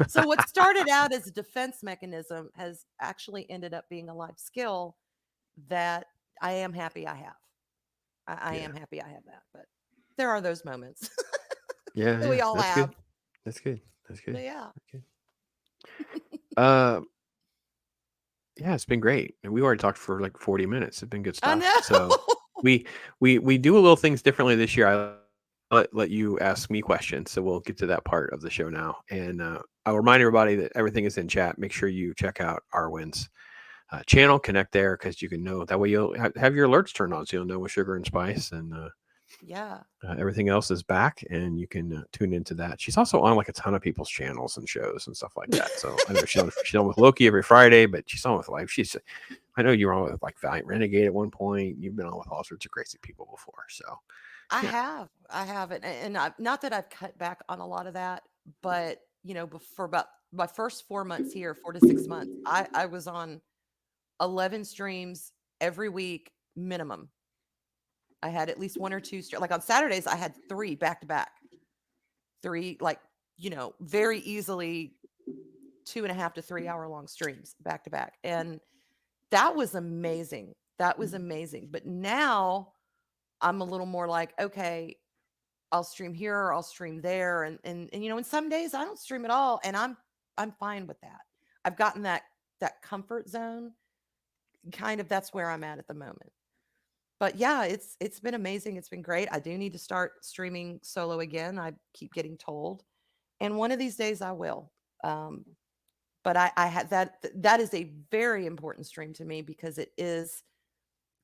So what started out as a defense mechanism has actually ended up being a life skill that I am happy I have. I Yeah, am happy I have that, but there are those moments yeah, that yeah. we all That's good. have. That's good. That's good. But yeah, That's good. Uh, yeah, it's been great, and we already talked for like 40 minutes. It's been good I stuff. So know. we do a little things differently this year. I let you ask me questions, so we'll get to that part of the show now. And I'll remind everybody that everything is in chat. Make sure you check out Arwyn's channel, connect there because you can know that way you'll have your alerts turned on, so you'll know with sugar and spice and. Yeah. Everything else is back, and you can tune into that. She's also on like a ton of people's channels and shows and stuff like that. So I know she's on with Loki every Friday, but she's on with like I know you were on with like Valiant Renegade at one point. You've been on with all sorts of crazy people before. So I yeah, have. I have. And I've, not that I've cut back on a lot of that, but, for about my first 4 months here, 4 to 6 months, I was on 11 streams every week minimum. I had at least one or two, like on Saturdays, I had three back to back, three, like, very easily 2.5 to 3 hour long streams back to back. And that was amazing. That was amazing. But now I'm a little more like, okay, I'll stream here or I'll stream there. And some days I don't stream at all. And I'm fine with that. I've gotten that comfort zone. Kind of that's where I'm at the moment. But yeah, it's been amazing. It's been great. I do need to start streaming solo again. I keep getting told. And one of these days I will. Um, but I had that is a very important stream to me because it is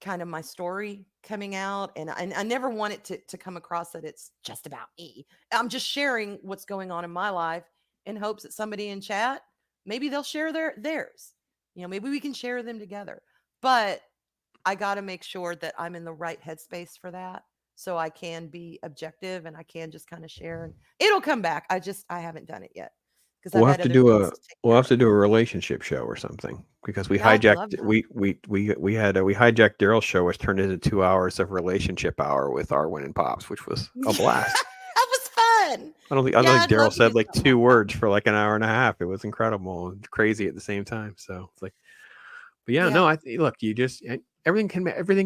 kind of my story coming out and I never want it to come across that it's just about me. I'm just sharing what's going on in my life in hopes that somebody in chat maybe they'll share theirs. Maybe we can share them together. But I got to make sure that I'm in the right headspace for that so I can be objective and I can just kind of share and it'll come back. I haven't done it yet because I've we'll have had to other do things a to take we'll care have to of. do a relationship show or something because we Yeah, I'd love hijacked that. we hijacked Daryl's show, which turned into 2 hours of relationship hour with Arwin and Pops, which was a blast. That was fun. I Yeah, don't think I'd Daryl love to said do like something like two that. words for like an hour and a half. It was incredible and crazy at the same time. So it's like, but yeah, no, Yeah. look, you just everything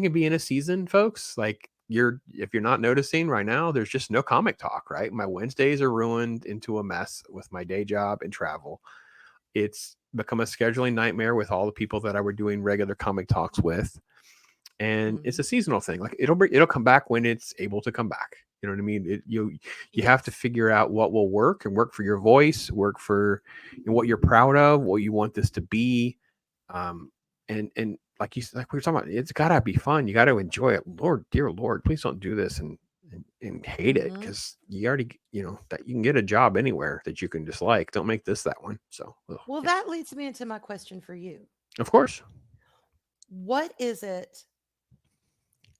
can be in a season, folks. Like if you're not noticing right now, there's just no comic talk, right? My Wednesdays are ruined into a mess with my day job and travel. It's become a scheduling nightmare with all the people that I were doing regular comic talks with, and it's Mhm. a seasonal thing. Like it'll come back when it's able to come back. You know what I mean? You have to Yes. figure out what will work and work for your voice, work for what you're proud of, what you want this to be, um, and like we were talking about, it's gotta be fun. You got to enjoy it. Lord, dear Lord, please don't do this and hate it Mhm. because you already that you can get a job anywhere that you can dislike. Don't make this that one. So Well, yeah, that leads me into my question for you. of course. What is it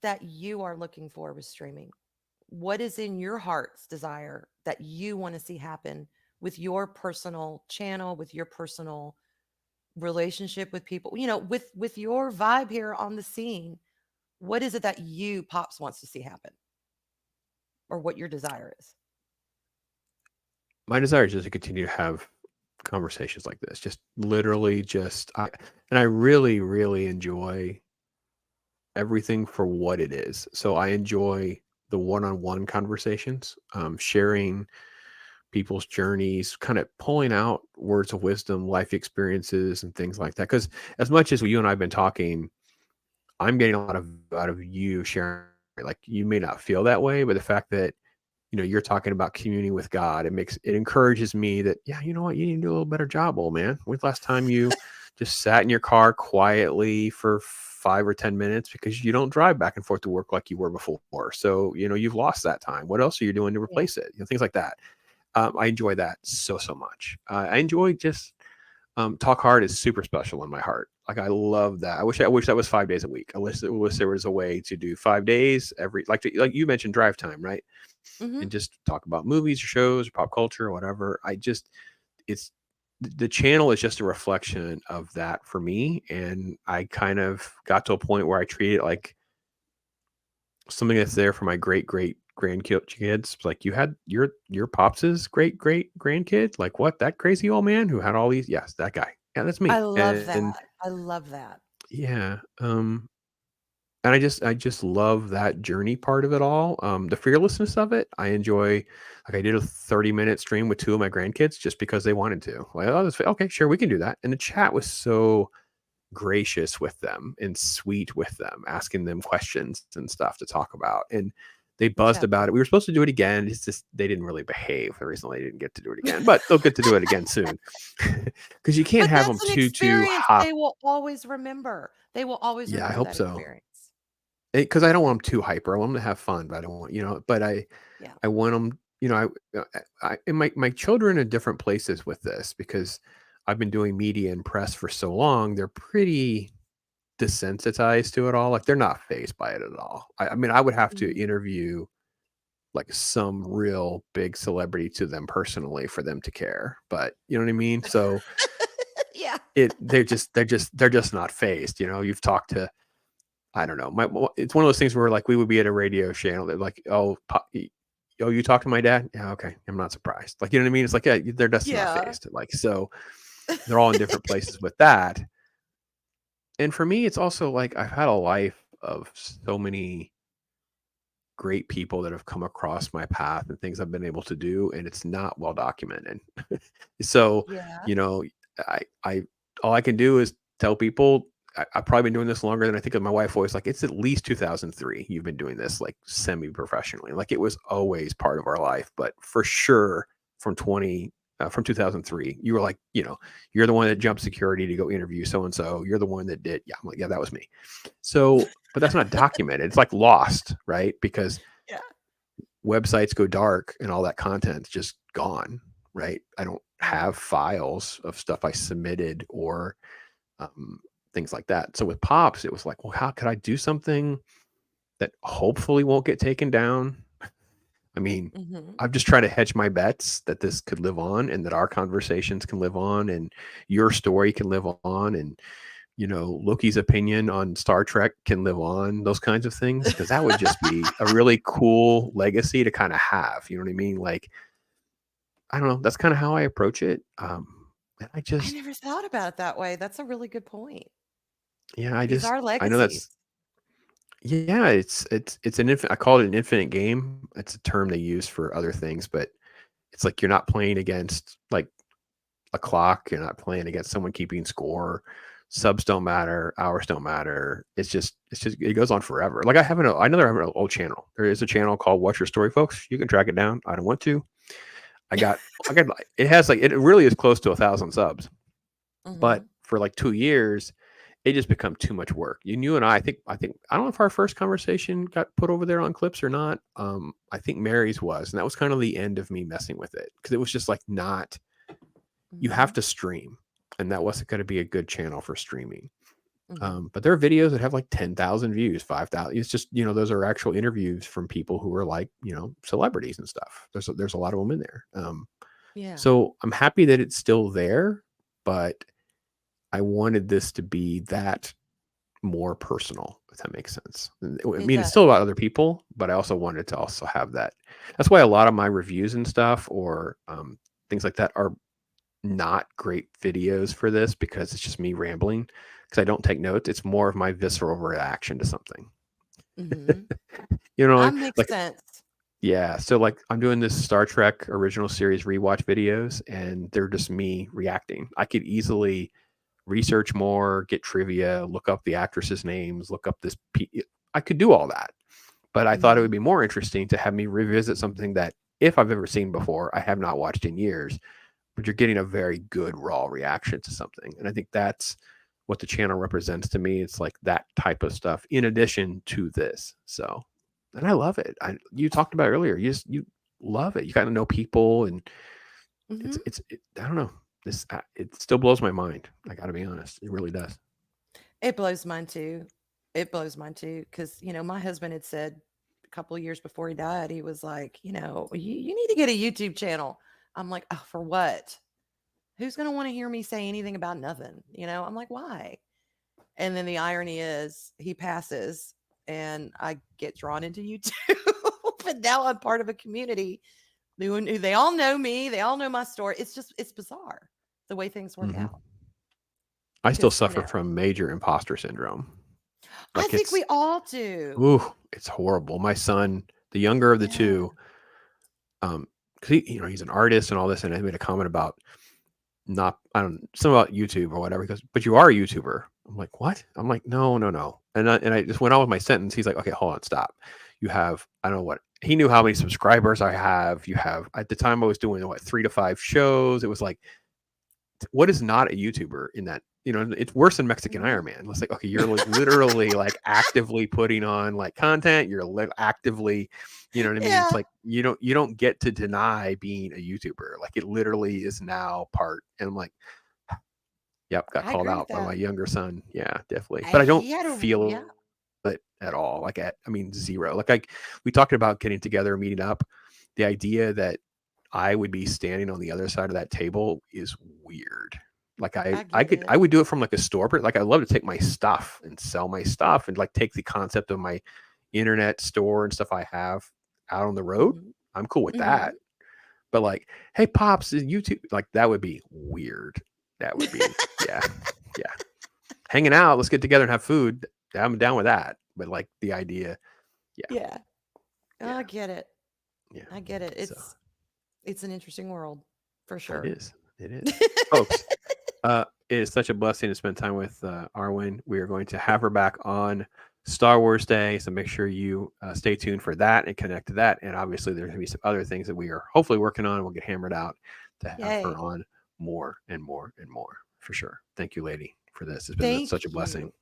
that you are looking for with streaming? What is in your heart's desire that you want to see happen with your personal channel, with your personal relationship with people, with your vibe here on the scene? What is it that you Pops wants to see happen or what your desire is? My desire is just to continue to have conversations like this. Just literally and I really, really enjoy everything for what it is. So I enjoy the one-on-one conversations, sharing people's journeys, kind of pulling out words of wisdom, life experiences, and things like that. Because as much as you and I've been talking, I'm getting a lot of out of you sharing. Like you may not feel that way, but the fact that you're talking about communing with God, it encourages me that yeah, you know what, you need to do a little better job, old man. When's the last time you just sat in your car quietly for 5 or 10 minutes because you don't drive back and forth to work like you were before? So you've lost that time. What else are you doing to Yeah. replace it? Things like that. I enjoy that so much. I enjoy just talk hard is super special in my heart. Like I love that. I wish that was 5 days a week. I wish there was a way to do 5 days every like you mentioned drive time, right? Mm-hmm. And just talk about movies or shows or pop culture or whatever. It's the channel is just a reflection of that for me. And I kind of got to a point where I treat it like something that's there for my great grandkids. Like you had your pops's great grandkid. Like what? That crazy old man who had all these? Yes, that guy. Yeah, that's I me. love that. And I love that. yeah, and I just love that journey part of it all. The fearlessness of it. I enjoy. Like I did a 30-minute stream with two of my grandkids just because they wanted to. Like, oh, okay, sure, we can do that. And the chat was so gracious with them and sweet with them, asking them questions and stuff to talk about. And they buzzed That's about it. We were supposed to do it again. It's just they didn't really behave. The reason they didn't get to do it again, but they'll get to do it again soon. Because you can't but have them that's an too experience hot. they will always remember. They will always Yeah, I remember hope that so. experience. Because I don't want them too hyper. I want them to have fun, but I don't want But Yeah. I want them. And my children are in different places with this because I've been doing media and press for so long. They're pretty desensitized to it all. Like they're not phased by it at all. I mean, I would have to Mhm. interview like some real big celebrity to them personally for them to care. But you know what I mean? So Yeah. they're just not phased. You've talked to I don't know. It's one of those things where like we would be at a radio channel that like oh you talk to my dad? Yeah, okay. I'm not surprised. Like you know what I mean? It's like yeah, they're just not Yeah. phased. Like so they're all in different places with that. And for me, it's also like I've had a life of so many great people that have come across my path and things I've been able to do, and it's not well documented. So, Yeah. you know, I all I can do is tell people I've probably been doing this longer than I think of. My wife always like it's at least 2003. You've been doing this like semi professionally. Like it was always part of our life, but for sure from 2003, you were like, you're the one that jumped security to go interview so and so. You're the one that did. Yeah, I'm like, yeah, that was me. So, but that's not documented. It's like lost, right? Because Yeah. websites go dark and all that content's just gone, right? I don't Yeah. have files of stuff I submitted or um, things like that. So with Pops, it was like, well, how could I do something that hopefully won't get taken down? I mean, Mhm. I'm just trying to hedge my bets that this could live on and that our conversations can live on and your story can live on and Loki's opinion on Star Trek can live on, those kinds of things, because that would just be a really cool legacy to kind of have. You know what I mean? Like, I don't know. That's kind of how I approach it. And I never thought about it that way. That's a really good point. yeah, These are I know legacies. that's, yeah, it's an infinite, I call it an infinite game. It's a term they use for other things, but it's like you're not playing against like a clock. You're not playing against someone keeping score. Subs don't matter. Hours don't matter. It's just it goes on forever. Like I know I have an old channel. There is a channel called What's Your Story, folks. You can track it down. I don't want to. I got it has like it really is close to 1,000 subs, but Mhm. for like 2 years, it just become too much work. You and I think I don't know if our first conversation got put over there on clips or not. I think Mary's was, and that was kind of the end of me messing with it because it was just like not you have Mhm. to stream, and that wasn't going to be a good channel for streaming. Mhm. But there are videos that have like 10,000 views, 5,000. It's just those are actual interviews from people who are like celebrities and stuff. There's a lot of them in there. Yeah. So I'm happy that it's still there, but I wanted this to be that more personal, if that makes sense. I It mean, it's does. still about other people, but I also wanted to also have that. That's why a lot of my reviews and stuff or things like that are not great videos for this because it's just me rambling because I don't take notes. It's more of my visceral reaction to something. Mhm. You know, That makes like sense. yeah. So like I'm doing this Star Trek original series rewatch videos, and they're just me reacting. I could easily research more, get trivia, look up the actresses' names, look up this. I could do all that, but I thought it would Mhm. be more interesting to have me revisit something that, if I've ever seen before, I have not watched in years. But you're getting a very good raw reaction to something, and I think that's what the channel represents to me. It's like that type of stuff in addition to this. So, and I love it. You talked about it earlier. You love it. You got to know people, and Mhm. I don't know. This it still blows my mind. I got to be honest. It really does. It blows mine too. It blows mine too, because my husband had said a couple of years before he died, he was like, you need to get a YouTube channel. I'm like, oh, for what? Who's going to want to hear me say anything about nothing? I'm like, why? And then the irony is he passes and I get drawn into YouTube. But now I'm part of a community who they all know me. They all know my story. It's bizarre the way things work Hmm. out. I still Because, suffer from major imposter syndrome. I Like think it's we all do. ooh, it's horrible. My son, the younger of the Yeah. two, because he's an artist and all this, and I made a comment about not I don't something about YouTube or whatever. He goes, but you are a YouTuber. I'm like, what? I'm like, no, no, no. And I just went on with my sentence. He's like, okay, hold on, stop. You have I don't know what he knew how many subscribers I have. You have at the time I was doing what 3 to 5 shows. It was like, what is not a YouTuber in that? It's worse than Mexican Iron Mhm. Man. It's like, okay, you're like literally like actively putting on like content. You're actively, you know what I mean? It's Yeah, like you don't get to deny being a YouTuber. Like it literally is now part. And I'm like, yep, got I called agree with out by my that. younger son. Yeah, definitely. But I don't He had a feel yeah. it at all. Like I mean, zero. Like we talked about getting together, meeting up. The idea that I would be standing on the other side of that table is weird. Like I get I it. would do it from like a store, but like I love to take my stuff and sell my stuff and like take the concept of my internet store and stuff I have out on the road. Mhm. I'm cool with that. Mhm. But like, hey, pops, is YouTube like that would be weird. That would be yeah, yeah. Hanging out, let's get together and have food. I'm down with that. But like the idea, yeah, Yeah. yeah, I get it. yeah. I get it. So It's an interesting world for it sure. is. It is. Folks, it is such a blessing to spend time with Arwyn. We are going to have her back on Star Wars Day, so make sure you stay tuned for that and connect to that. And obviously, there's going to be some other things that we are hopefully working on. And we'll get hammered out to have her Yay. on more and more and more for sure. Thank you, lady, for this. It's been Thank such a blessing. you.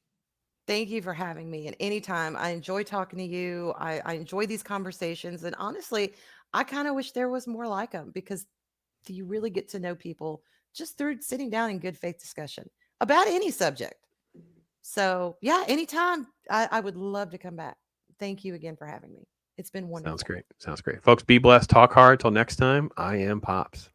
Thank you for having me. And anytime, I enjoy talking to you. I enjoy these conversations. And honestly, I kind of wish there was more like them, because you really get to know people just through sitting down in good faith discussion about any subject. So, yeah, anytime, I would love to come back. Thank you again for having me. It's been Sounds wonderful. great. Sounds great. Folks, be blessed. Talk hard. Till next time, I am Pops.